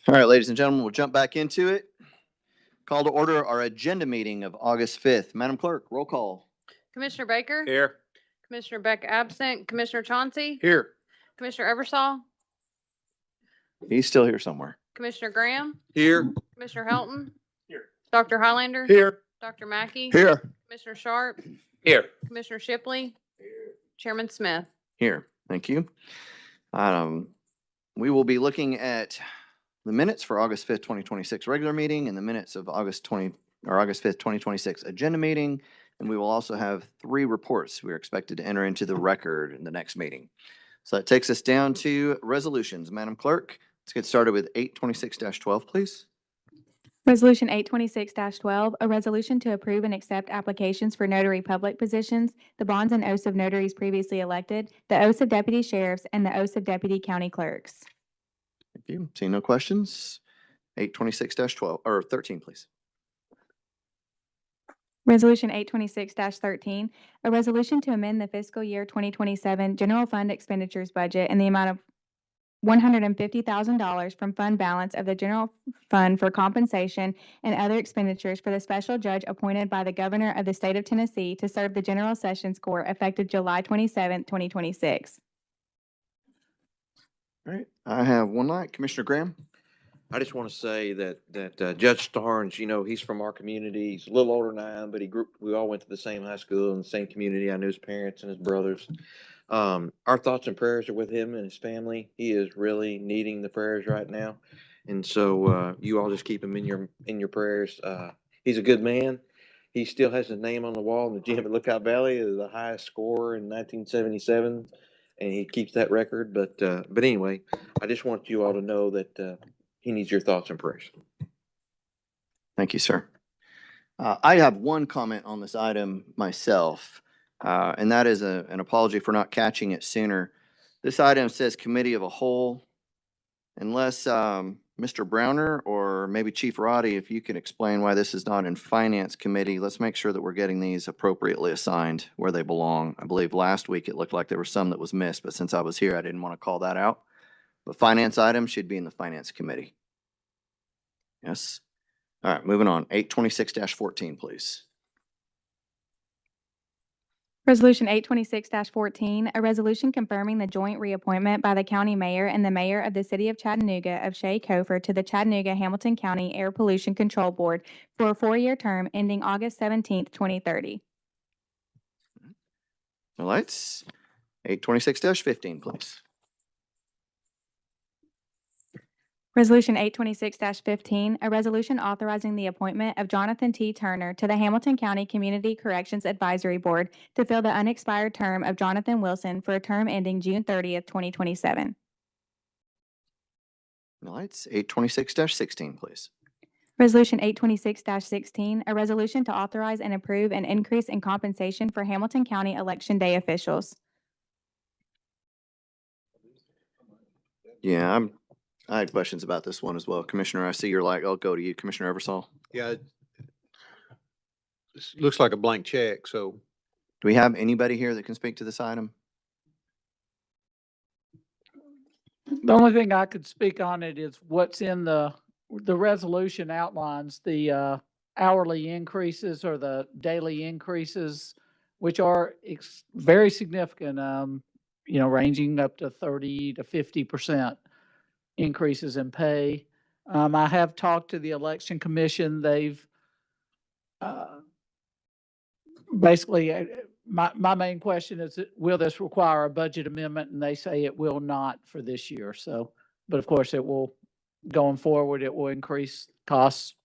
All right, ladies and gentlemen, we'll jump back into it. Call to order our agenda meeting of August 5th. Madam Clerk, roll call. Commissioner Baker? Here. Commissioner Beck absent. Commissioner Chauncey? Here. Commissioner Eversol? He's still here somewhere. Commissioner Graham, Here. Commissioner Helton. Here. Dr. Highlander. Here. Dr. Mackey. Here. Commissioner Sharp, Here. Commissioner Shipley. Chairman Smith. Here, thank you. We will be looking at the minutes for August 5th, 2026 regular meeting and the minutes of August 5th, 2026 agenda meeting. And we will also have 3 reports we are expected to enter into the record in the next meeting. So that takes us down to resolutions. Madam Clerk, let's get started with 826-12, please. Resolution 826-12, a resolution to approve and accept applications for notary public positions, the bonds and oaths of notaries previously elected, the oaths of deputy sheriffs, and the oaths of deputy county clerks. Thank you. Seeing no questions. 826-12, or 13, please. Resolution 826-13, a resolution to amend the fiscal year 2027 general fund expenditures budget in the amount of $150,000 from fund balance of the general fund for compensation and other expenditures for the special judge appointed by the governor of the state of Tennessee to serve the General Sessions Court effective July 27, 2026. All right, I have one light. Commissioner Graham? I just want to say that Judge Starnes, you know, he's from our community. He's a little older than I am, but we all went to the same high school in the same community. I knew his parents and his brothers. Our thoughts and prayers are with him and his family. He is really needing the prayers right now. And so, you all just keep him in your prayers. He's a good man. He still has his name on the wall in the gym at Lookout Valley as the highest scorer in 1977. And he keeps that record. But anyway, I just want you all to know that, he needs your thoughts and prayers. Thank you, sir. I have one comment on this item myself, and that is an apology for not catching it sooner. This item says committee of a whole. Unless Mr. Browner or maybe Chief Roddy, if you can explain why this is not in Finance Committee, let's make sure that we're getting these appropriately assigned where they belong. I believe last week it looked like there was some that was missed, but since I was here, I didn't want to call that out. But finance items should be in the Finance Committee. Yes. All right, moving on. 826-14, please. Resolution 826-14, a resolution confirming the joint reappointment by the county mayor and the mayor of the city of Chattanooga of Shay Cofer to the Chattanooga-Hamilton County Air Pollution Control Board for a 4-year term ending August 17th, 2030. No lights. 826-15, please. Resolution 826-15, a resolution authorizing the appointment of Jonathan T. Turner to the Hamilton County Community Corrections Advisory Board to fill the unexpired term of Jonathan Wilson for a term ending June 30th, 2027. No lights. 826-16, please. Resolution 826-16, a resolution to authorize and approve an increase in compensation for Hamilton County Election Day officials. Yeah, I had questions about this one as well. Commissioner, I see you're like, I'll go to you. Commissioner Eversole. Yeah. This looks like a blank check, so. Do we have anybody here that can speak to this item? The only thing I could speak on it is what's in the resolution outlines the hourly increases or the daily increases, which are very significant, ranging up to 30 to 50% increases in pay. I have talked to the election commission. They've basically, my main question is, will this require a budget amendment? And they say it will not for this year. So, but of course it will, going forward, it will increase costs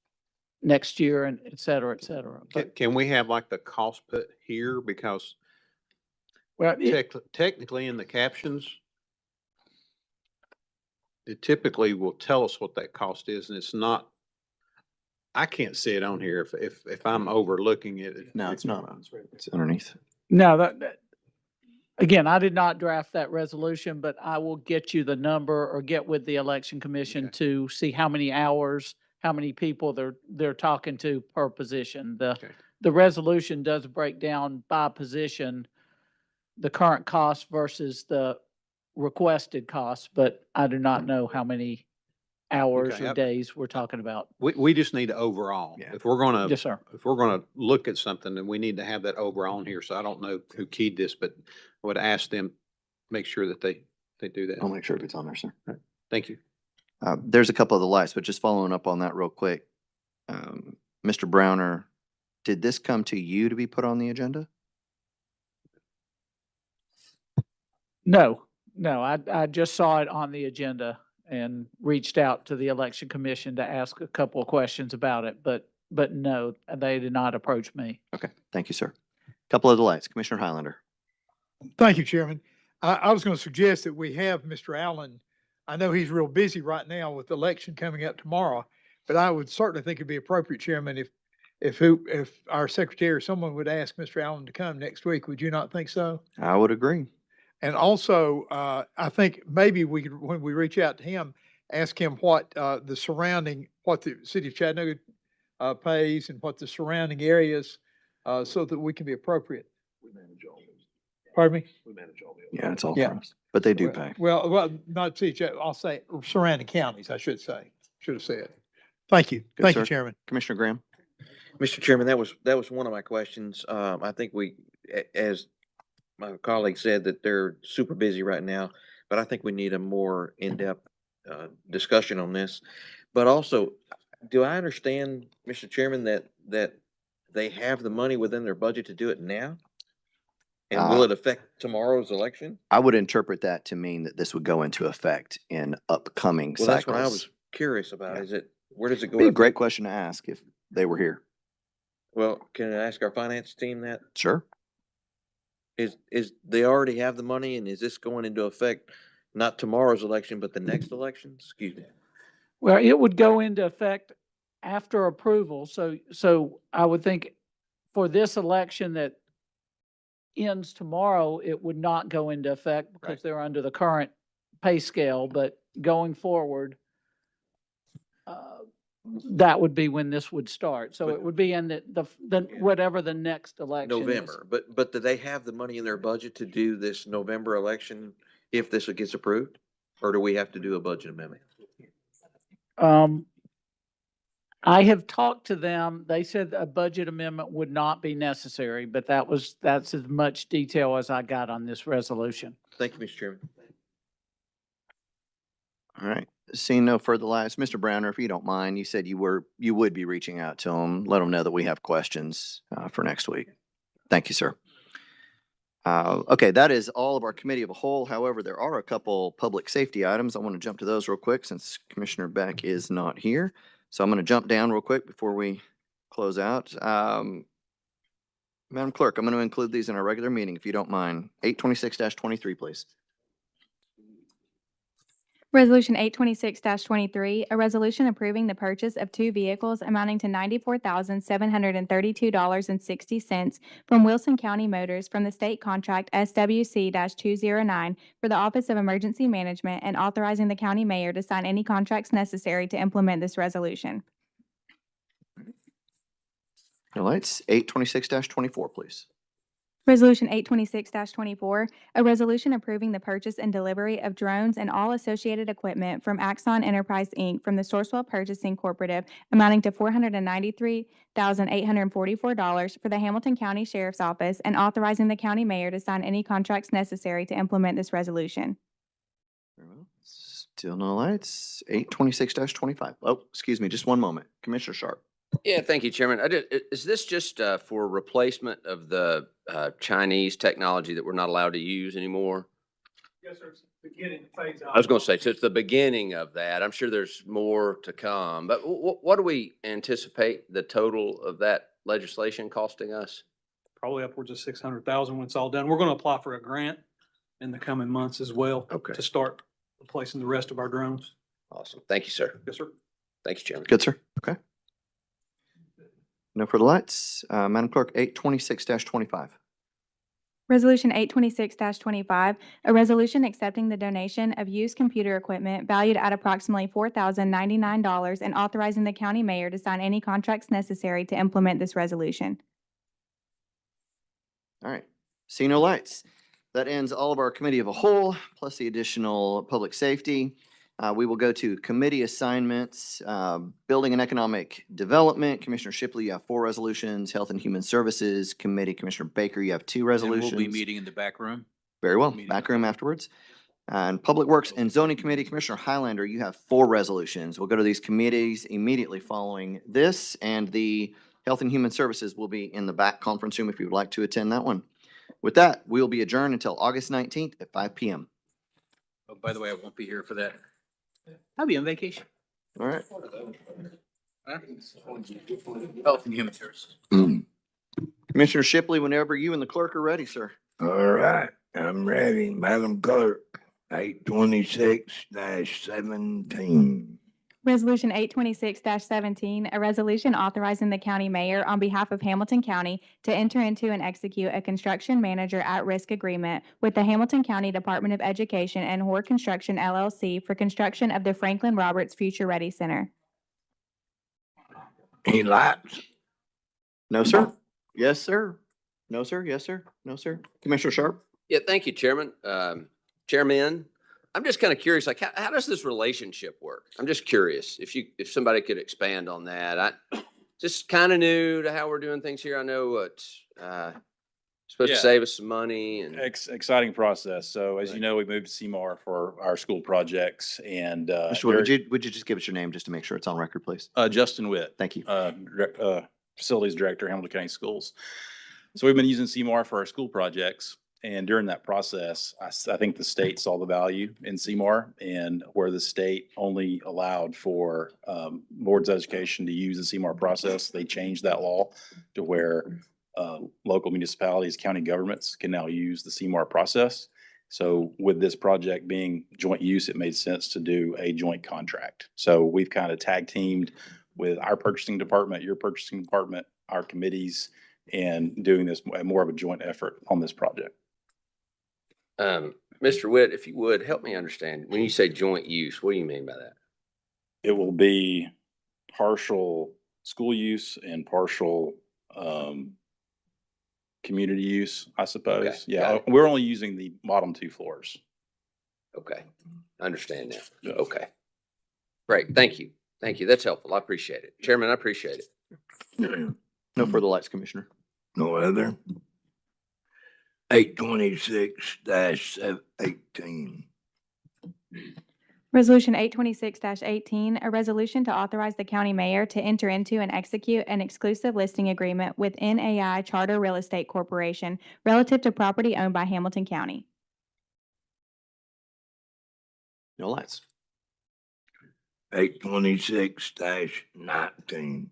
next year and et cetera, et cetera. But, Can we have like the cost put here? Because well, technically in the captions, it typically will tell us what that cost is, and it's not, I can't see it on here if I'm overlooking it. No, it's not. It's underneath. no, again, I did not draft that resolution, but I will get you the number or get with the election commission Okay. to see how many hours, how many people they're talking to per position. Okay. The resolution does break down by position, the current cost versus the requested cost, but I do not know how many hours Okay, or yep. days we're talking about. We just need to overall. Yeah. If we're gonna, Yes, sir. if we're gonna look at something, then we need to have that overall on here. So I don't know who keyed this, but I would ask them, make sure that they do that. I'll make sure it's on there, sir. Thank you. There's a couple of the lights, but just following up on that real quick. Mr. Browner, did this come to you to be put on the agenda? No, I just saw it on the agenda and reached out to the election commission to ask a couple of questions about it, but no, they did not approach me. Okay, thank you, sir. Couple of the lights, Commissioner Highlander. Thank you, Chairman. I was going to suggest that we have Mr. Allen. I know he's real busy right now with the election coming up tomorrow, but I would certainly think it'd be appropriate, Chairman, if our secretary or someone would ask Mr. Allen to come next week. Would you not think so? I would agree. And also, I think maybe we could, when we reach out to him, ask him what what the city of Chattanooga pays and what the surrounding areas, so that we can be appropriate. We manage all those. Pardon me? We manage all those. Yeah, it's all Yeah. for us, but they do pay. Well, not city, I'll say surrounding counties, I should say, should have said. Thank you. Good, Thank you, sir. Chairman. Commissioner Graham? Mr. Chairman, that was one of my questions. I think as my colleague said, that they're super busy right now, but I think we need a more in-depth discussion on this. But also, do I understand, Mr. Chairman, that they have the money within their budget to do it now? And will it affect tomorrow's election? I would interpret that to mean that this would go into effect in upcoming Well, that's what I cycles. was curious about. Yeah. Where does it go? Be a into- great question to ask if they were here. Well, can I ask our finance team that? Sure. Is they already have the money, and is this going into effect not tomorrow's election, but the next election? Excuse me. Well, it would go into effect after approval, so I would think for this election that ends tomorrow, it would not go into effect because Right. they're under the current pay scale, but going forward, that would be when this would start. So But- it would be in the whatever the next election is. November, but do they have the money in their budget to do this November election if this gets approved? Or do we have to do a budget amendment? I have talked to them. They said a budget amendment would not be necessary, but that's as much detail as I got on this resolution. Thank you, Mr. Chairman. All right. Seeing no further lights, Mr. Browner, if you don't mind, you said you would be reaching out to them, let them know that we have questions for next week. Thank you, sir. Okay, that is all of our committee of a whole. However, there are a couple public safety items. I want to jump to those real quick since Commissioner Beck is not here. So I'm going to jump down real quick before we close out. Madam Clerk, I'm going to include these in our regular meeting, if you don't mind. 826-23, please. Resolution 826-23, a resolution approving the purchase of 2 vehicles amounting to $94,732.60 from Wilson County Motors from the state contract SWC-209 for the Office of Emergency Management and authorizing the county mayor to sign any contracts necessary to implement this resolution. No lights. 826-24, please. Resolution 826-24, a resolution approving the purchase and delivery of drones and all associated equipment from Axon Enterprise, Inc. from the Sourcewell Purchasing Corporative amounting to $493,844 for the Hamilton County Sheriff's Office and authorizing the county mayor to sign any contracts necessary to implement this resolution. Very well. Still no lights. 826-25. Oh, excuse me, just one moment. Commissioner Sharp. Yeah, thank you, Chairman. Is this just for replacement of the Chinese technology that we're not allowed to use anymore? Yes, sir. It's beginning to phase out. I was going to say, so it's the beginning of that. I'm sure there's more to come, but what do we anticipate the total of that legislation costing us? Probably upwards of 600,000 when it's all done. We're going to apply for a grant in the coming months as well. Okay. To start replacing the rest of our drones. Awesome. Thank you, sir. Yes, sir. Thank you, Chairman. Good, sir. Okay. No further lights. Madam Clerk, 826-25. Resolution 826-25, a resolution accepting the donation of used computer equipment valued at approximately $4,099 and authorizing the county mayor to sign any contracts necessary to implement this resolution. All right. See no lights. That ends all of our committee of a whole, plus the additional public safety. We will go to committee assignments, Building and Economic Development. Commissioner Shipley, you have 4 resolutions. Health and Human Services Committee, Commissioner Baker, you have 2 And resolutions. we'll be meeting in the back room. Very well. meeting. Back room afterwards. And Public Works and Zoning Committee, Commissioner Highlander, you have 4 resolutions. We'll go to these committees immediately following this, and the Health and Human Services will be in the back conference room if you would like to attend that one. With that, we'll be adjourned until August 19th at 5 p.m. Oh, by the way, I won't be here for that. I'll be on vacation. All right. Health and Human Services. Commissioner Shipley, whenever you and the clerk are ready, sir. All right, I'm ready, Madam Clerk. 826-17. Resolution 826-17, a resolution authorizing the county mayor on behalf of Hamilton County to enter into and execute a construction manager at-risk agreement with the Hamilton County Department of Education and Hoare Construction LLC for construction of the Franklin Roberts Future Ready Center. Any lights? No, sir. Yes, sir. No, sir. Yes, sir. No, sir. Commissioner Sharp? Yeah, thank you, Chairman. Chairman, I'm just kind of curious, like, how does this relationship work? I'm just curious if somebody could expand on that. I just kind of new to how we're doing things here. I know it's supposed to Yeah. save us some money and Exciting process. So as you Right. know, we moved to Seymour for our school projects and, Mr. Wood, would you just give us your name just to make sure it's on record, please? Justin Witt, Thank you. Facilities Director, Hamilton County Schools. So we've been using Seymour for our school projects. And during that process, I think the state saw the value in Seymour, and where the state only allowed for boards of education to use the Seymour process, they changed that law to where local municipalities, county governments can now use the Seymour process. So with this project being joint use, it made sense to do a joint contract. So we've kind of tag teamed with our purchasing department, your purchasing department, our committees, and doing this more of a joint effort on this project. Mr. Witt, if you would, help me understand. When you say joint use, what do you mean by that? It will be partial school use and partial community use, I suppose. Okay, Yeah, got it. we're only using the bottom 2 floors. Okay, I understand now. Yeah. Okay. Great, thank you. Thank you. That's helpful. I appreciate it. Chairman, I appreciate it. No further lights, Commissioner. No other? 826-18. Resolution 826-18, a resolution to authorize the county mayor to enter into and execute an exclusive listing agreement with NAI Charter Real Estate Corporation relative to property owned by Hamilton County. No lights. 826-19.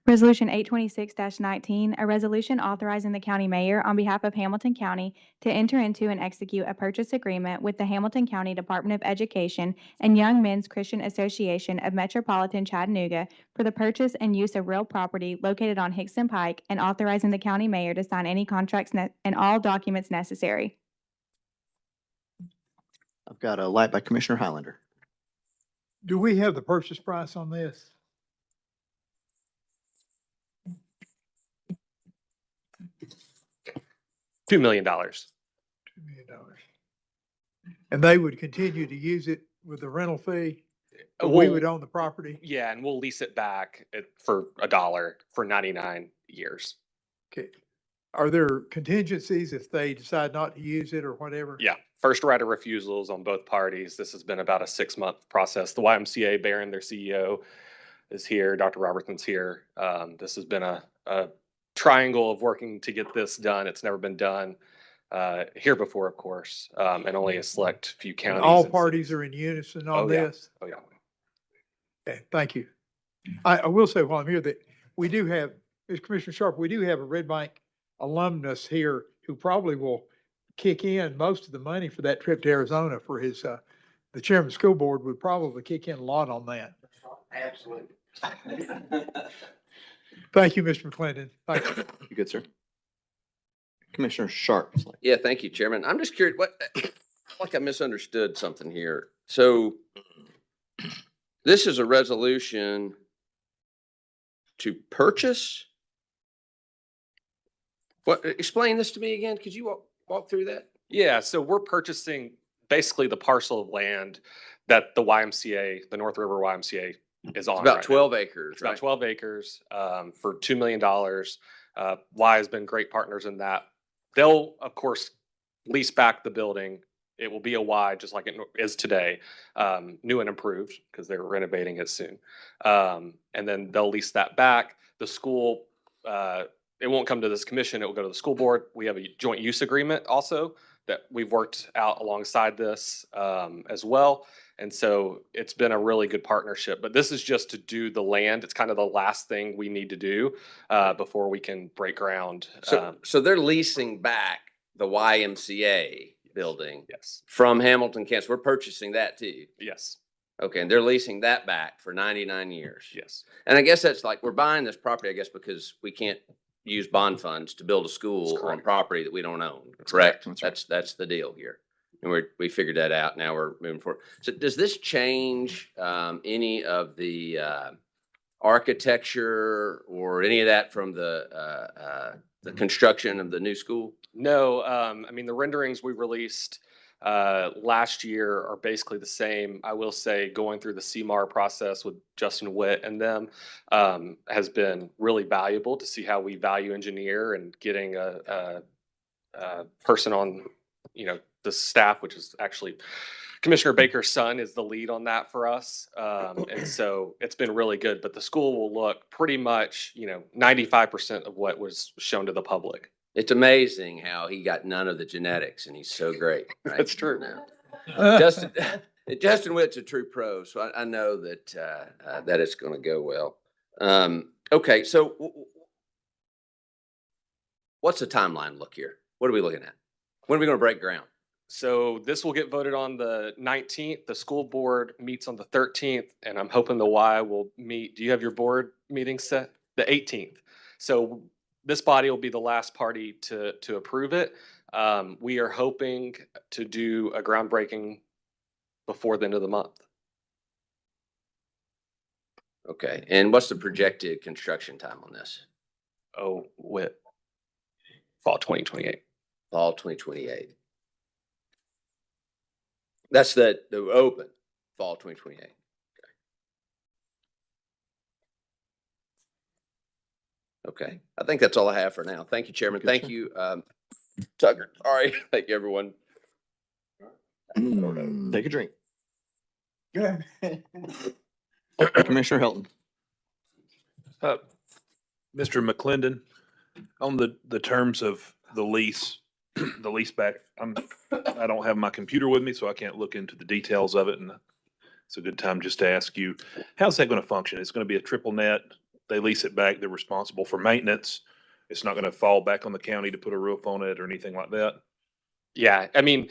Resolution 826-19, a resolution authorizing the county mayor on behalf of Hamilton County to enter into and execute a purchase agreement with the Hamilton County Department of Education and Young Men's Christian Association of Metropolitan Chattanooga for the purchase and use of real property located on Hickson Pike, and authorizing the county mayor to sign any contracts and all documents necessary. I've got a light by Commissioner Highlander. Do we have the purchase price on this? $2 million. $2 million. And they would continue to use it with the rental fee? But we would own the property? Yeah, and we'll lease it back for $1 for 99 years. Okay. Are there contingencies if they decide not to use it or whatever? Yeah, first right of refusals on both parties. This has been about a 6-month process. The YMCA, Barron, their CEO, is here. Dr. Robertson's here. This has been a triangle of working to get this done. It's never been done here before, of course, and only a select few And counties. all and parties cities. are in unison Oh, on yeah. this? Oh, yeah. Okay, thank you. I will say while I'm here that we do have, as Commissioner Sharp, we do have a Red Bank alumnus here who probably will kick in most of the money for that trip to Arizona for his, the chairman of the school board would probably kick in a lot on that. Absolutely. Thank you, Mr. McClendon. Thank you. You good, sir? Commissioner Sharp. Yeah, thank you, Chairman. I'm just curious, like I misunderstood something here. So this is a resolution to purchase? What, explain this to me again? Could you walk through that? Yeah, so we're purchasing basically the parcel of land that the YMCA, the North River YMCA, is on. It's about right now. 12 acres, It's about right? 12 acres for $2 million. Y has been great partners in that. They'll, of course, lease back the building It will be a Y, just like it is today, new and improved, because they're renovating it soon. And then they'll lease that back. The school, it won't come to this commission, it will go to the school board. We have a joint use agreement also that we've worked out alongside this as well. And so it's been a really good partnership. But this is just to do the land. It's kind of the last thing we need to do before we can break ground. So they're leasing back the YMCA building Yes. from Hamilton, Kansas. We're purchasing that too. Yes. Okay, and they're leasing that back for 99 years. Yes. And I guess that's like, we're buying this property, I guess, because we can't use bond funds to build a school That's on correct. property that we don't own, correct? That's right. That's the deal here. And we figured that out. Now we're moving forward. So does this change any of the architecture or any of that from the construction of the new school? No, I mean, the renderings we released last year are basically the same. I will say going through the CMAR process with Justin Witt and them has been really valuable to see how we value engineer and getting a person on, the staff, which is actually Commissioner Baker's son is the lead on that for us. And so it's been really good, but the school will look pretty much, 95% of what was shown to the public. It's amazing how he got none of the genetics and he's so great. Right? That's true. Now. Justin Witt's a true pro, so I know that that it's going to go well. Okay, so what's the timeline look here? What are we looking at? When are we going to break ground? So this will get voted on the 19th. The school board meets on the 13th, and I'm hoping the Y will meet. Do you have your board meeting set? The 18th. So this body will be the last party to approve it. We are hoping to do a groundbreaking before the end of the month. Okay, and what's the projected construction time on this? Oh, with fall 2028. Fall 2028. That's the open, fall 2028. Okay, I think that's all I have for now. Thank you, Chairman. Good, Thank sir. you, Tucker. Sorry. Thank you, everyone. Take a drink. Commissioner Hilton. Mr. McClendon, on the terms of the lease, the lease back, I don't have my computer with me, so I can't look into the details of it, and it's a good time just to ask you, how's that going to function? It's going to be a triple net. They lease it back. They're responsible for maintenance. It's not going to fall back on the county to put a roof on it or anything like that. Yeah, I mean,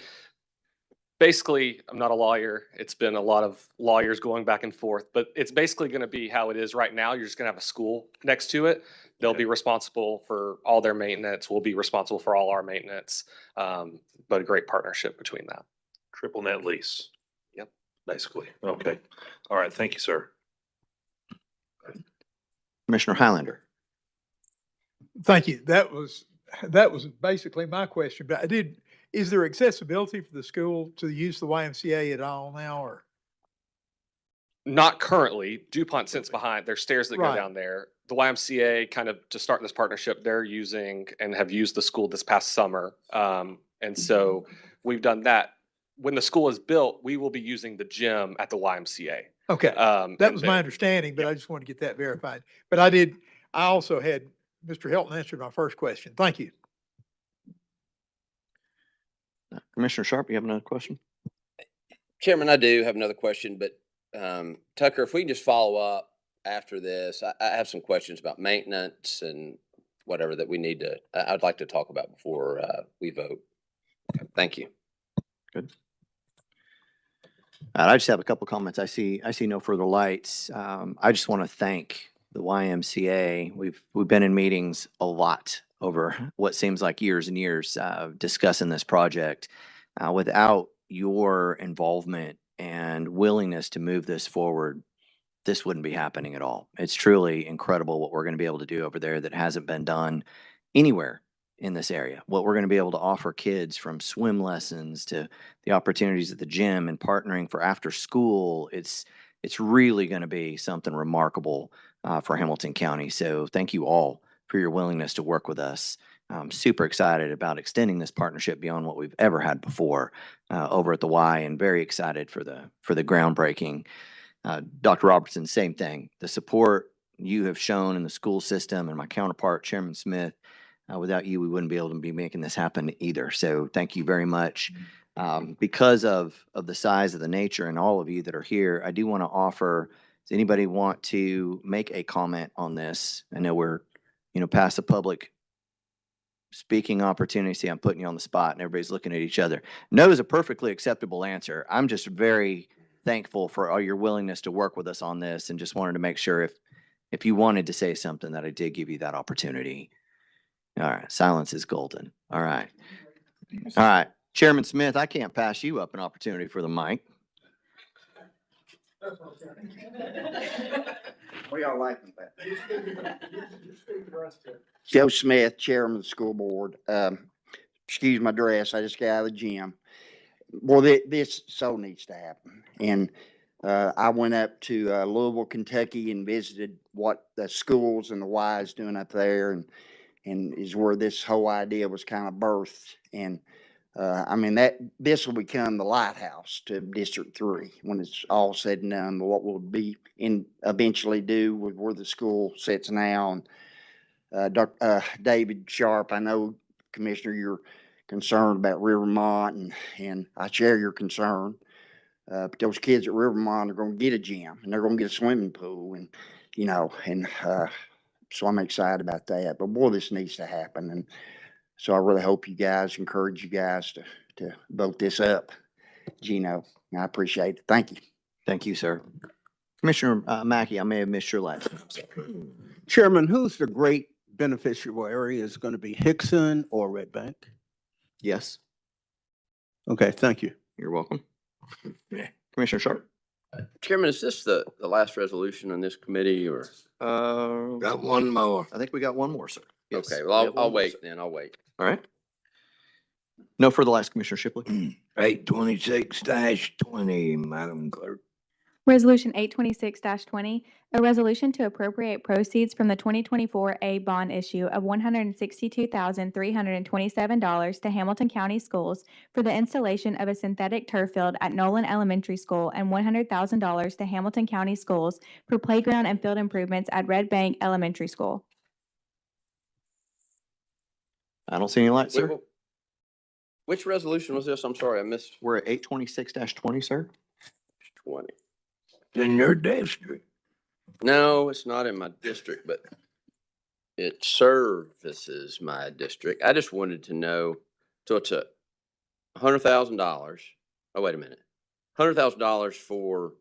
basically, I'm not a lawyer. It's been a lot of lawyers going back and forth, but it's basically going to be how it is right now. You're just going to have a school next to it. They'll be responsible for all their maintenance. We'll be responsible for all our maintenance. But a great partnership between that. Triple net lease. Yep. Basically. Okay. All right. Thank you, sir. Commissioner Highlander. Thank you. That was basically my question, but is there accessibility for the school to use the YMCA at all now, or? Not currently. DuPont sits behind. There's stairs that go Right. down there. The YMCA, kind of to start this partnership, they're using and have used the school this past summer. And so we've done that. When the school is built, we will be using the gym at the YMCA. Okay, that and was then- my understanding, but I just wanted to get that verified. But I also had Mr. Hilton answered my first question. Thank you. Commissioner Sharp, you have another question? Chairman, I do have another question, but Tucker, if we can just follow up after this, I have some questions about maintenance and whatever that we need to, I'd like to talk about before we vote. Thank you. Good. I just have a couple comments. I see no further lights. I just want to thank the YMCA. We've been in meetings a lot over what seems like years and years discussing this project. Without your involvement and willingness to move this forward, this wouldn't be happening at all. It's truly incredible what we're going to be able to do over there that hasn't been done anywhere in this area. What we're going to be able to offer kids, from swim lessons to the opportunities at the gym and partnering for after school, it's really going to be something remarkable for Hamilton County. So thank you all for your willingness to work with us I'm super excited about extending this partnership beyond what we've ever had before over at the Y, and very excited for the groundbreaking. Dr. Robertson, same thing. The support you have shown in the school system, and my counterpart, Chairman Smith, without you, we wouldn't be able to be making this happen either. So thank you very much. Because of the size of the nature and all of you that are here, I do want to offer, does anybody want to make a comment on this? I know we're, past the public speaking opportunity. See, I'm putting you on the spot and everybody's looking at each other. No is a perfectly acceptable answer. I'm just very thankful for all your willingness to work with us on this, and just wanted to make sure if you wanted to say something that I did give you that opportunity. All right. Silence is golden. All right. All right. Chairman Smith, I can't pass you up an opportunity for the mic. We all like that. Joe Smith, Chairman of the School Board. Excuse my dress. I just got out of the gym. Well, this so needs to happen. And I went up to Louisville, Kentucky, and visited what the schools and the Y is doing up there, and is where this whole idea was kind of birthed. And I mean, this will become the lighthouse to District 3 when it's all said and done. What will be eventually do with where the school sits now. And David Sharp, I know, Commissioner, you're concerned about Rivermont, and I share your concern. But those kids at Rivermont are going to get a gym, and they're going to get a swimming pool, and so I'm excited about that. But boy, this needs to happen, and so I really hope encourage you guys to vote this up, Gino. I appreciate it. Thank you. Thank you, sir. Commissioner Mackey, I may have missed your last name. Chairman, who's the great beneficiary? Is going to be Hickson or Red Bank? Yes. Okay, thank you. You're welcome. Commissioner Sharp. Chairman, is this the last resolution on this committee, or? Got one more. I think we got one more, sir. Yes, Okay, we well, have one I'll more, wait sir. then. I'll wait. All right. No further last, Commissioner Shipley. 826-20, Madam Clerk. Resolution 826-20, a resolution to appropriate proceeds from the 2024 A bond issue of $162,327 to Hamilton County Schools for the installation of a synthetic turf field at Nolan Elementary School, and $100,000 to Hamilton County Schools for playground and field improvements at Red Bank Elementary School. I don't see any lights, sir. Which resolution was this? I'm sorry, I missed. We're at 826-20, sir. 20. In your district. No, it's not in my district, but it services my district. I just wanted to know, so it's $100,000. Oh, wait a minute. $100,000 for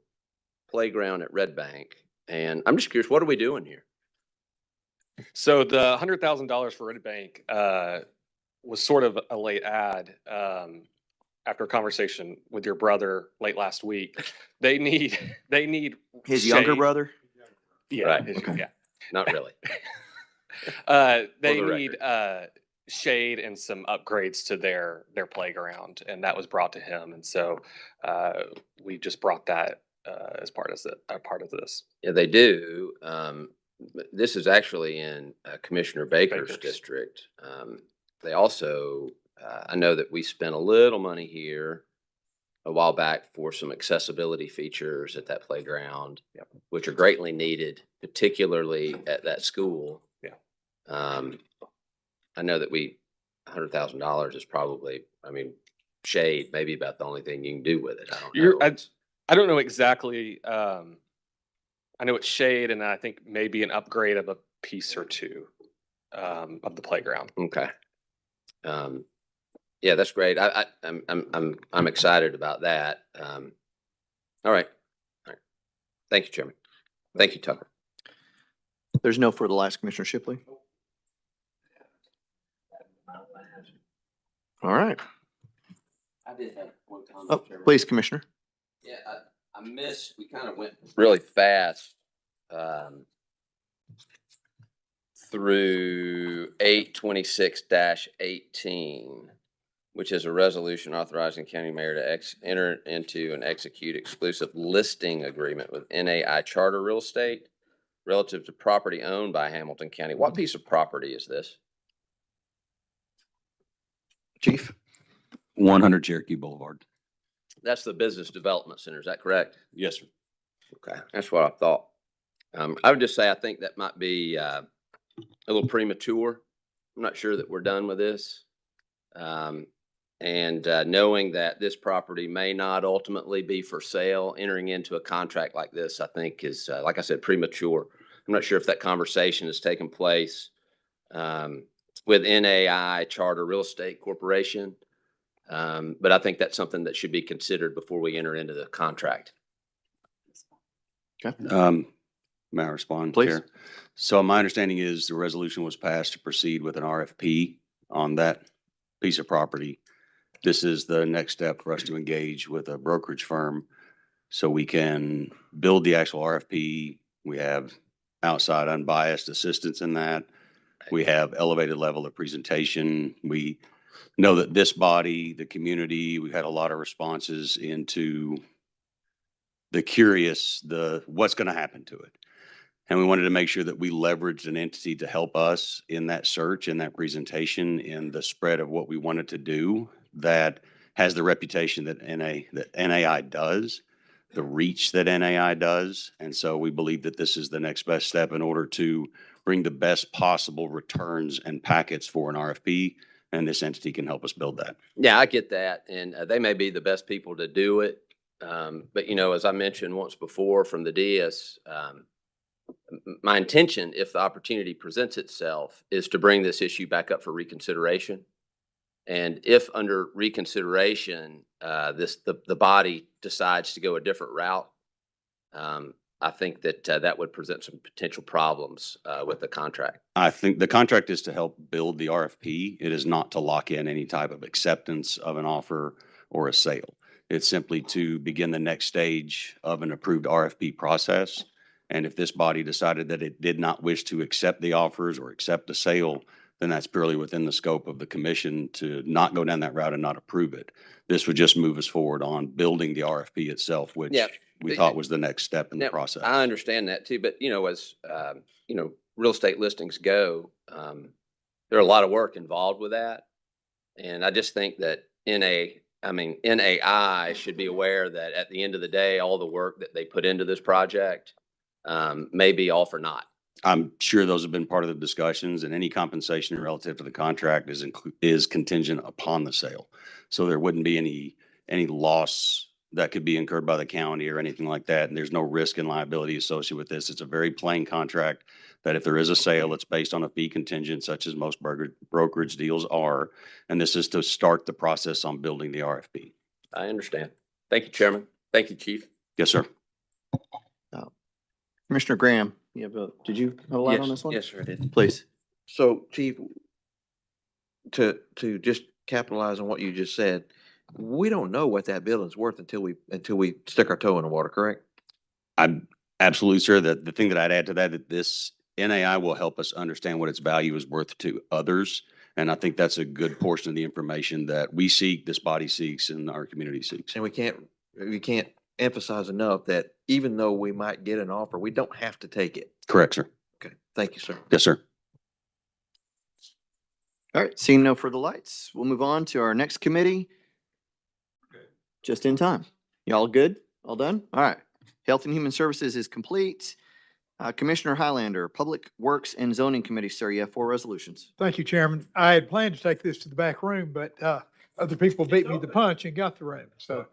playground at Red Bank. And I'm just curious, what are we doing here? So the $100,000 for Red Bank was sort of a late add after a conversation with your brother late last week. They need his younger shade. brother. Yeah, Right. yeah. Not really. They For the need shade and some upgrades to their playground, and that was brought to him, and so we just brought that as part of this. Yeah, they do. This is actually in Commissioner Baker's Baker's. district. They also, I know that we spent a little money here a while back for some accessibility features at that playground, Yep. which are greatly needed, particularly at that school. Yeah. I know that $100,000 is probably, shade, maybe about the only thing you can do with it. I don't know. I don't know exactly. I know it's shade, and I think maybe an upgrade of a piece or two of the playground. Okay. Yeah, that's great. I'm excited about that. All right. Thank you, Chairman. Thank you, Tucker. There's no further last, Commissioner Shipley. All right. I did have one comment. Oh, please, Commissioner. Yeah, I missed, we kind of went really fast through 826-18, which is a resolution authorizing county mayor to enter into and execute exclusive listing agreement with NAI Charter Real Estate relative to property owned by Hamilton County. What piece of property is this? Chief? 100 Cherokee Boulevard. That's the Business Development Center, is that correct? Yes, sir. Okay, that's what I thought. I would just say I think that might be a little premature. I'm not sure that we're done with this. And knowing that this property may not ultimately be for sale, entering into a contract like this, I think is, like I said, premature. I'm not sure if that conversation has taken place with NAI Charter Real Estate Corporation. But I think that's something that should be considered before we enter into the contract. Okay. May I respond, Please. Chair? So my understanding is the resolution was passed to proceed with an RFP on that piece of property. This is the next step for us to engage with a brokerage firm so we can build the actual RFP. We have outside unbiased assistance in that. We have elevated level of presentation. We know that this body, the community, we've had a lot of responses into the curious, what's going to happen to it. And we wanted to make sure that we leveraged an entity to help us in that search, in that presentation, in the spread of what we wanted to do that has the reputation that NAI does, the reach that NAI does. And so we believe that this is the next best step in order to bring the best possible returns and packets for an RFP. And this entity can help us build that. Yeah, I get that. And they may be the best people to do it. But, you know, as I mentioned once before from the DS, my intention, if the opportunity presents itself, is to bring this issue back up for reconsideration. And if under reconsideration, the body decides to go a different route, I think that that would present some potential problems with the contract. I think the contract is to help build the RFP. It is not to lock in any type of acceptance of an offer or a sale. It's simply to begin the next stage of an approved RFP process. And if this body decided that it did not wish to accept the offers or accept a sale, then that's purely within the scope of the commission to not go down that route and not approve it. This would just move us forward on building the RFP itself, which we thought was the next step in the process. I understand that too, but you know, as you know, real estate listings go, there are a lot of work involved with that. And I just think that NAI should be aware that at the end of the day, all the work that they put into this project may be all for naught. I'm sure those have been part of the discussions, and any compensation relative to the contract is contingent upon the sale. So there wouldn't be any loss that could be incurred by the county or anything like that. And there's no risk and liability associated with this. It's a very plain contract that if there is a sale, it's based on a fee contingent, such as most brokerage deals are. And this is to start the process on building the RFP. I understand. Thank you, Chairman. Thank you, Chief. Yes, sir. Commissioner Graham, did you have a lot on this one? Yes, sir, I did. Please. So, Chief, to just capitalize on what you just said, we don't know what that building's worth until we stick our toe in the water, correct? I'm absolutely sure that the thing that I'd add to that this NAI will help us understand what its value is worth to others. And I think that's a good portion of the information that we seek, this body seeks, and our community seeks. And we can't emphasize enough that even though we might get an offer, we don't have to take it. Correct, sir. Okay. Thank you, sir. Yes, sir. All right, seeing no further lights, we'll move on to our next committee. Just in time. Y'all good? All done? All right. Health and Human Services is complete. Commissioner Highlander, Public Works and Zoning Committee, sir, you have 4 resolutions. Thank you, Chairman. I had planned to take this to the back room, but other people beat me to the punch and got the room. So,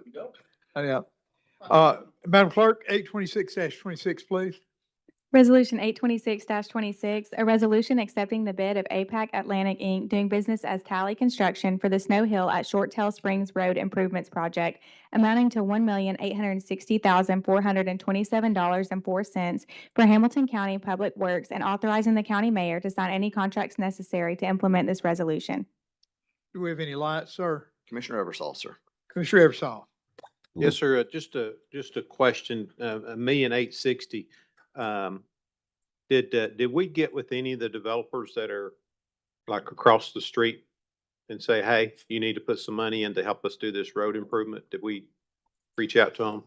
yeah. Madam Clerk, 826-26, please. Resolution 826-26, a resolution accepting the bid of APAC Atlantic, Inc., doing business as Tally Construction for the Snow Hill at Short Tail Springs Road Improvements Project, amounting to $1,860,427.04 for Hamilton County Public Works, and authorizing the county mayor to sign any contracts necessary to implement this resolution. Do we have any lights, sir? Commissioner Eversole, sir. Commissioner Eversole. Yes, sir. Just a question, $1,860,000. Did we get with any of the developers that are like across the street and say, hey, you need to put some money in to help us do this road improvement? Did we reach out to them?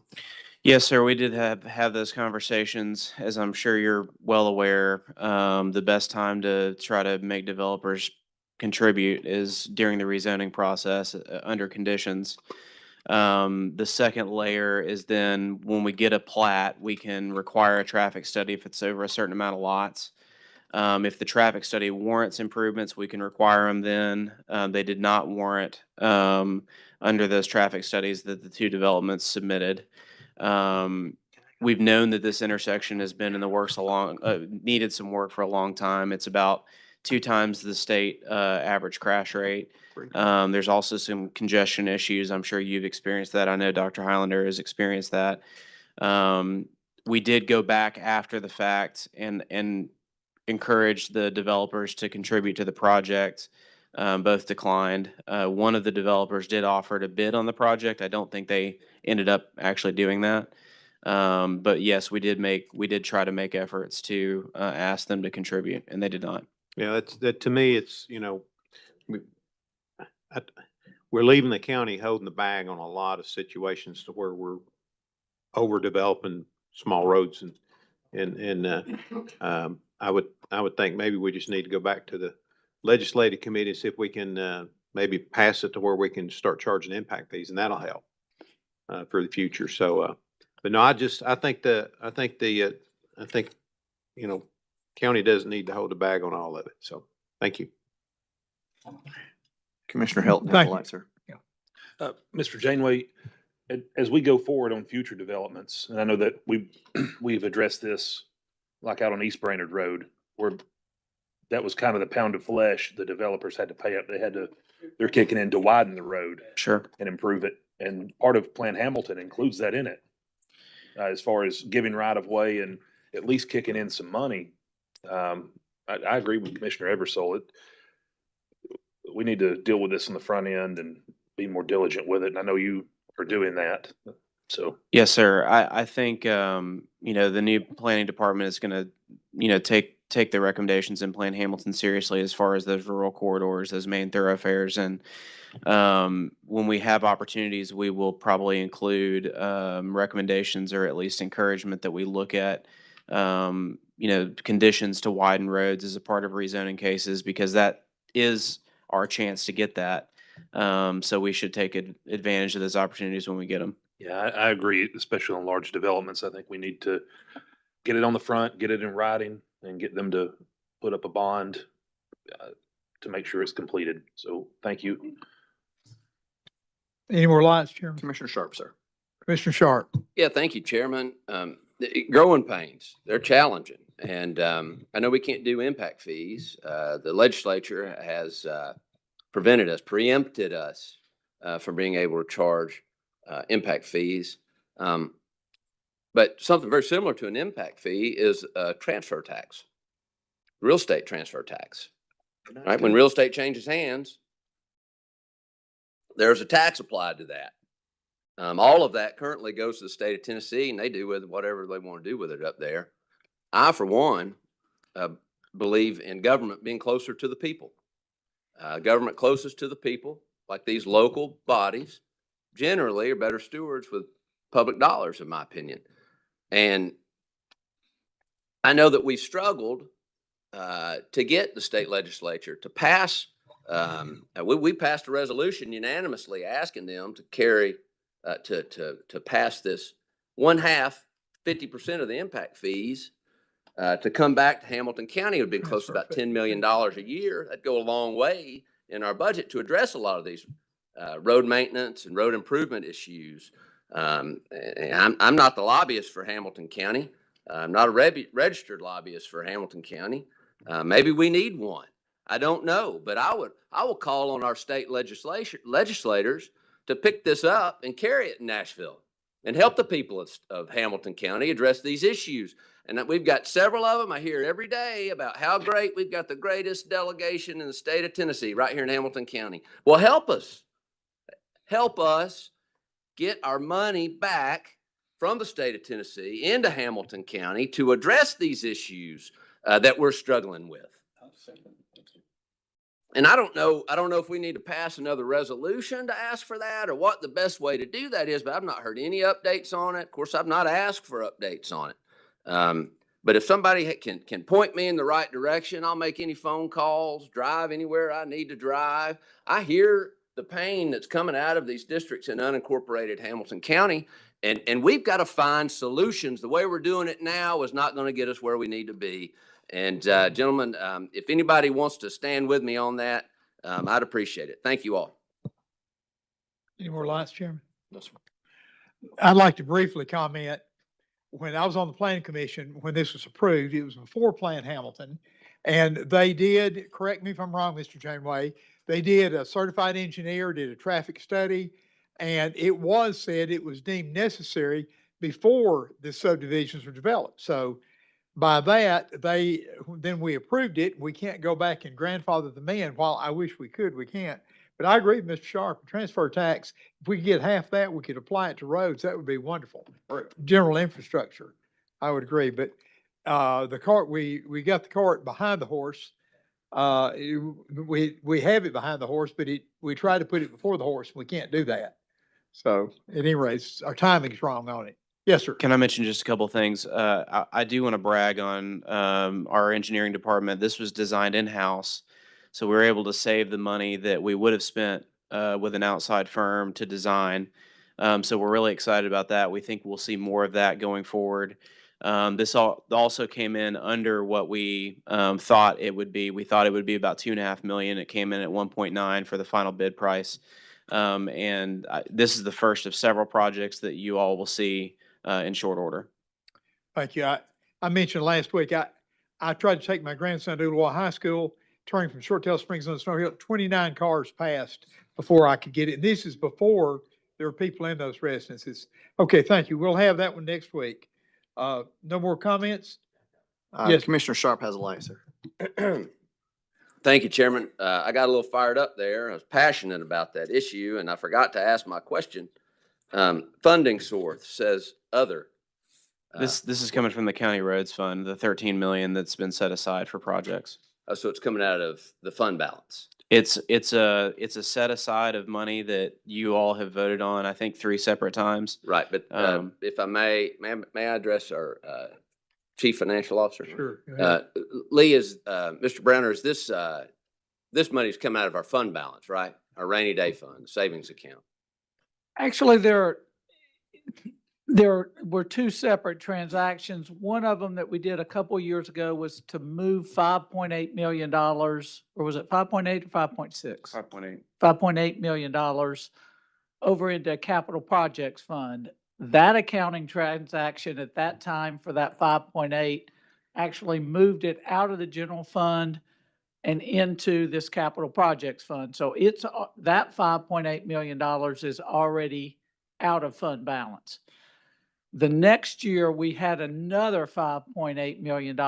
Yes, sir. We did have those conversations. As I'm sure you're well aware, the best time to try to make developers contribute is during the rezoning process under conditions. The second layer is then when we get a plat, we can require a traffic study if it's over a certain amount of lots. If the traffic study warrants improvements, we can require them then. They did not warrant under those traffic studies that the two developments submitted. We've known that this intersection has been in the works needed some work for a long time. It's about 2 times the state average crash rate. There's also some congestion issues. I'm sure you've experienced that. I know Dr. Highlander has experienced that. We did go back after the fact and encourage the developers to contribute to the project. Both declined. One of the developers did offer to bid on the project. I don't think they ended up actually doing that. But yes, we did try to make efforts to ask them to contribute, and they did not. Yeah, that to me, it's, we're leaving the county holding the bag on a lot of situations to where we're overdeveloping small roads I would think maybe we just need to go back to the legislative committee and see if we can maybe pass it to where we can start charging impact fees, and that'll help for the future. So, but no, I think county doesn't need to hold the bag on all of it. So, thank you. Commissioner Helton, Thank have the you. light, sir. Mr. Janeway, as we go forward on future developments, and I know that we've addressed this like out on East Brainerd Road, where that was kind of the pound of flesh the developers had to pay up. They're kicking in to widen the road. Sure. And improve it. And part of Plan Hamilton includes that in it. As far as giving right of way and at least kicking in some money. I agree with Commissioner Eversole. We need to deal with this on the front end and be more diligent with it. And I know you are doing that. So. Yes, sir. I think, the new planning department is going to, take the recommendations in Plan Hamilton seriously as far as those rural corridors, those main thoroughfares. And when we have opportunities, we will probably include recommendations or at least encouragement that we look at, conditions to widen roads as a part of rezoning cases, because that is our chance to get that. So we should take advantage of those opportunities when we get them. Yeah, I agree, especially on large developments. I think we need to get it on the front, get it in writing, and get them to put up a bond to make sure it's completed. So thank you. Any more lights, Chairman? Commissioner Sharp, sir. Commissioner Sharp. Yeah, thank you, Chairman. The growing pains, they're challenging. And I know we can't do impact fees. The legislature has preempted us from being able to charge impact fees. But something very similar to an impact fee is a transfer tax, real estate transfer tax. Right? When real estate changes hands, there's a tax applied to that. All of that currently goes to the state of Tennessee, and they do with whatever they want to do with it up there. I, for one, believe in government being closer to the people. Government closest to the people, like these local bodies, generally are better stewards with public dollars, in my opinion. And I know that we've struggled to get the state legislature to pass. We passed a resolution unanimously asking them to carry to pass this 50% of the impact fees to come back to Hamilton County. It would be close to about $10 million a year. That'd go a long way in our budget to address a lot of these road maintenance and road improvement issues. And I'm not the lobbyist for Hamilton County. I'm not a registered lobbyist for Hamilton County. Maybe we need one. I don't know, but I will call on our state legislators to pick this up and carry it in Nashville and help the people of Hamilton County address these issues. And we've got several of them. I hear every day about how great we've got the greatest delegation in the state of Tennessee right here in Hamilton County. Well, help us get our money back from the state of Tennessee into Hamilton County to address these issues that we're struggling with. And I don't know if we need to pass another resolution to ask for that or what the best way to do that is, but I've not heard any updates on it. Of course, I've not asked for updates on it. But if somebody can point me in the right direction, I'll make any phone calls, drive anywhere I need to drive. I hear the pain that's coming out of these districts in unincorporated Hamilton County. And we've got to find solutions. The way we're doing it now is not going to get us where we need to be. And gentlemen, if anybody wants to stand with me on that, I'd appreciate it. Thank you all. Any more lights, Chairman? No, sir. I'd like to briefly comment. When I was on the planning commission, when this was approved, it was before Plan Hamilton. And they did, correct me if I'm wrong, Mr. Janeway, they did a certified engineer, did a traffic study, and it was said it was deemed necessary before the subdivisions were developed. So by that, then we approved it. We can't go back and grandfather them in. While I wish we could, we can't. But I agree with Mr. Sharp, transfer tax, if we could get half that, we could apply it to roads. That would be wonderful. Or general infrastructure, I would agree. But the cart, we got the cart behind the horse. We have it behind the horse, but we try to put it before the horse. We can't do that. So at any rate, our timing's wrong on it. Yes, sir. Can I mention just a couple of things? I do want to brag on our engineering department. This was designed in-house, so we were able to save the money that we would have spent with an outside firm to design. So we're really excited about that. We think we'll see more of that going forward. This also came in under what we thought it would be. We thought it would be about $2.5 million. It came in at 1.9 for the final bid price. This is the first of several projects that you all will see in short order. Thank you. I mentioned last week, I tried to take my grandson to Ooltewah High School, turning from Shorttail Springs on Snow Hill. 29 cars passed before I could get it. This is before there were people in those residences. Okay, thank you. We'll have that one next week. No more comments? Yes. Commissioner Sharp has a light, sir. Thank you, Chairman. I got a little fired up there. I was passionate about that issue, and I forgot to ask my question. Funding source says other. This is coming from the county roads fund, the 13 million that's been set aside for projects. So it's coming out of the fund balance. It's a set aside of money that you all have voted on, I think 3 separate times. Right, but if I may I address our Chief Financial Officer? Sure. Lee, Mr. Browner, is this money's come out of our fund balance, right? Our rainy day fund, savings account. Actually, there were 2 separate transactions. One of them that we did a couple years ago was to move $5.8 million, or was it 5.8 or 5.6? 5.8. $5.8 million over into a capital projects fund. That accounting transaction at that time for that 5.8 actually moved it out of the general fund and into this capital projects fund. So it's that $5.8 million is already out of fund balance. The next year, we had another $5.8 million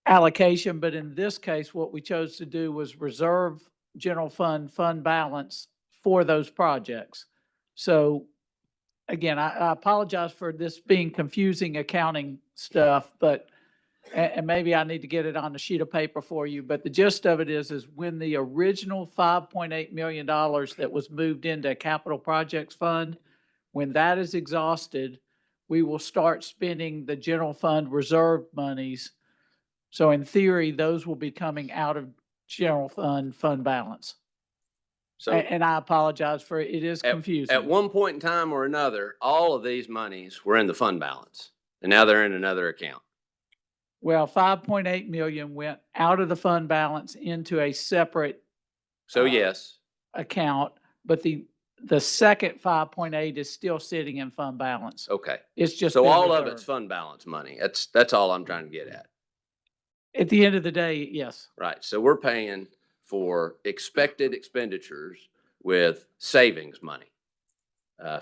allocation, but in this case, what we chose to do was reserve general fund balance for those projects. So again, I apologize for this being confusing accounting stuff, but and maybe I need to get it on a sheet of paper for you, but the gist of it is when the original $5.8 million that was moved into a capital projects fund, when that is exhausted, we will start spending the general fund reserve monies. So in theory, those will be coming out of general fund balance. So, and I apologize for it is confusing. At one point in time or another, all of these monies were in the fund balance, and now they're in another account. Well, 5.8 million went out of the fund balance into a separate yes, account, but the second 5.8 is still sitting in fund balance. Okay. It's just so been all of reserved. it's fund balance money. That's all I'm trying to get at. At the end of the day, yes. Right. So we're paying for expected expenditures with savings money,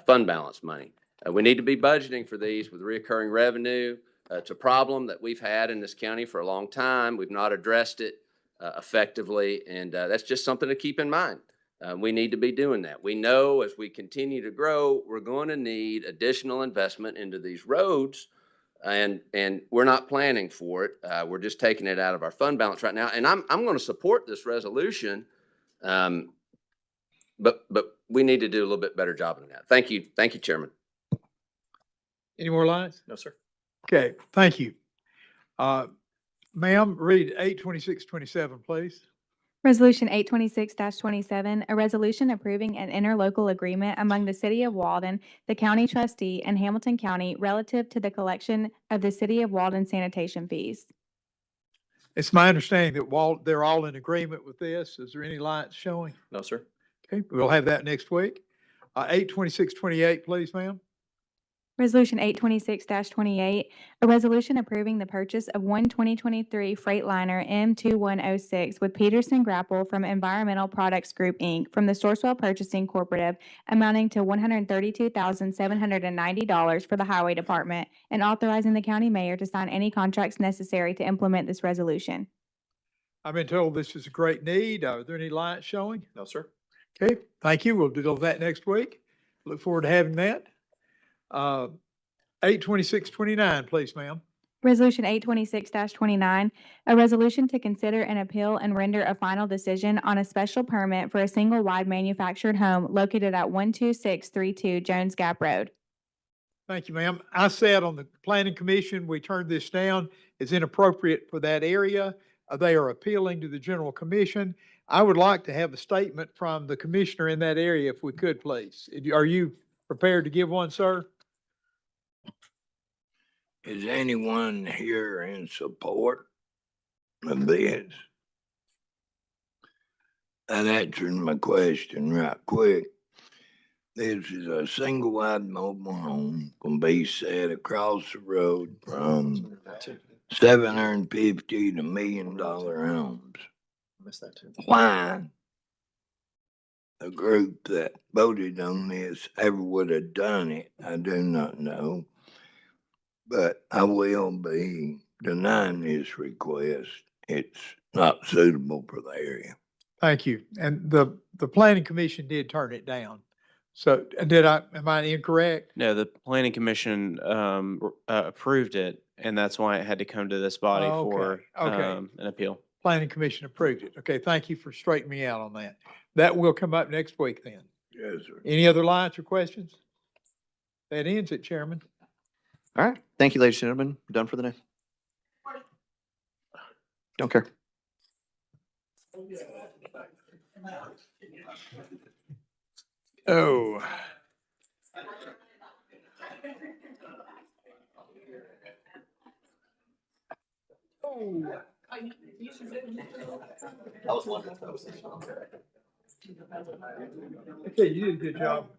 fund balance money. We need to be budgeting for these with recurring revenue. It's a problem that we've had in this county for a long time. We've not addressed it effectively, and that's just something to keep in mind. We need to be doing that. We know as we continue to grow, we're going to need additional investment into these roads, and we're not planning for it. We're just taking it out of our fund balance right now, and I'm going to support this resolution, but we need to do a little bit better job than that. Thank you, Chairman. Any more lines? No, sir. Okay, thank you. Ma'am, read 82627, please. Resolution 826-27, a resolution approving an interlocal agreement among the City of Walden, the County Trustee, and Hamilton County relative to the collection of the City of Walden sanitation fees. It's my understanding that they're all in agreement with this. Is there any lights showing? No, sir. Okay, we'll have that next week. 82628, please, ma'am. Resolution 826-28, a resolution approving the purchase of one 2023 Freightliner M2106 with Peterson Grapple from Environmental Products Group, Inc. from the Sourcewell Purchasing Corporative amounting to $132,790 for the Highway Department and authorizing the county mayor to sign any contracts necessary to implement this resolution. I've been told this is a great need. Are there any lights showing? No, sir. Okay, thank you. We'll do that next week. Look forward to having that. 82629, please, ma'am. Resolution 826-29, a resolution to consider an appeal and render a final decision on a special permit for a single-wide manufactured home located at 12632 Jones Gap Road. Thank you, ma'am. I sat on the planning commission. We turned this down. It's inappropriate for that area. They are appealing to the general commission. I would like to have a statement from the commissioner in that area if we could, please. Are you prepared to give one, sir? Is anyone here in support of this? That answered my question right quick. This is a single wide mobile home can be set across the road from 750 to $1 million homes. Missed that too. Why the group that voted on this ever would have done it, I do not know. But I will be denying this request. It's not suitable for the area. Thank you. And the planning commission did turn it down. So am I incorrect? No, the planning commission approved it, and that's why it had to come to this body Oh, for okay. an appeal. Planning commission approved it. Okay, thank you for straightening me out on that. That will come up next week then. Yes, sir. Any other lights or questions? That ends it, Chairman. All right. Thank you, ladies and gentlemen. Done for the day. Don't care. Oh. Okay, you did a good job.